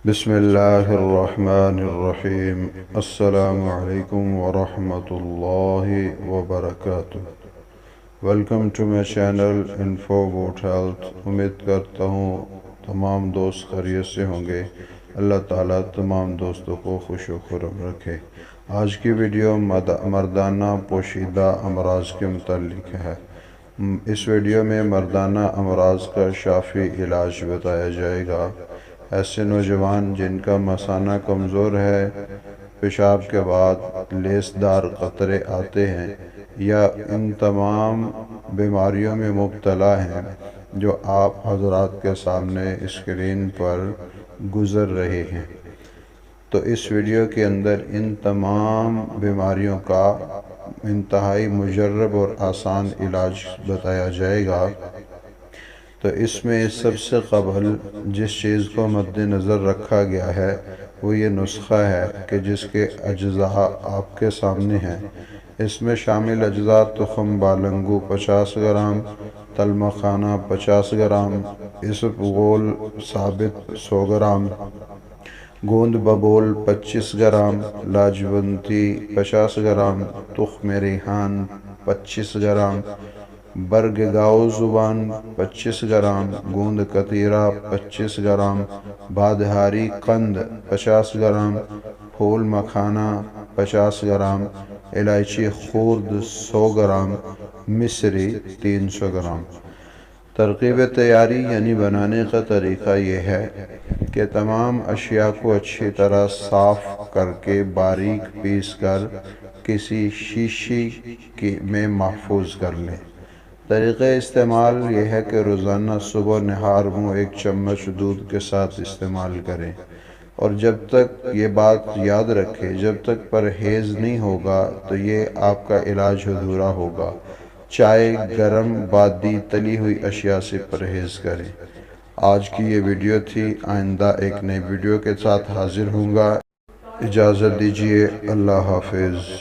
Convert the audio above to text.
بسم اللہ الرحمن الرحیم۔ السلام علیکم ورحمۃ اللہ وبرکاتہ۔ Welcome to my channel info got health. امید کرتا ہوں تمام دوست خیریت سے ہوں گے۔ اللہ تعالیٰ تمام دوستوں کو خوش و خرم رکھے۔ آج کی ویڈیو مردانہ پوشیدہ امراض کے متعلق ہے۔ اس ویڈیو میں مردانہ امراض کا شافی علاج بتایا جائے گا۔ ایسے نوجوان جن کا مثانہ کمزور ہے، پیشاب کے بعد لیس دار قطرے آتے ہیں یا ان تمام بیماریوں میں مبتلا ہیں جو آپ حضرات کے سامنے اسکرین پر گزر رہے ہیں، تو اس ویڈیو کے اندر ان تمام بیماریوں کا انتہائی مجرب اور آسان علاج بتایا جائے گا۔ تو اس میں سب سے قبل جس چیز کو مد نظر رکھا گیا ہے وہ یہ نسخہ ہے کہ جس کے اجزاء آپ کے سامنے ہیں۔ اس میں شامل اجزاء تخم بالنگو 50 گرام، تل مکھانہ 50 گرام، اسبغول ثابت 100 گرام، گوند ببول 25 گرام، لاجونتی 50 گرام، تخم ریحان 25 گرام، برگ گاؤ زبان 25 گرام، گوند کتیرہ 25 گرام، بادہاری قند 50 گرام، پھول مکھانہ 50 گرام، الائچی خورد 100 گرام، مصری 300 گرام۔ ترکیب تیاری یعنی بنانے کا طریقہ یہ ہے کہ تمام اشیاء کو اچھی طرح صاف کر کے باریک پیس کر کسی شیشی میں محفوظ کر لیں۔ طریقہ استعمال یہ ہے کہ روزانہ صبح نہار منہ 1 چمچ دودھ کے ساتھ استعمال کریں، اور جب تک یہ بات یاد رکھیں، جب تک پرہیز نہیں ہوگا تو یہ آپ کا علاج ادھورا ہوگا۔ چائے، گرم بادی تلی ہوئی اشیاء سے پرہیز کریں۔ آج کی یہ ویڈیو تھی، آئندہ ایک نئی ویڈیو کے ساتھ حاضر ہوں گا۔ اجازت دیجیے، اللہ حافظ۔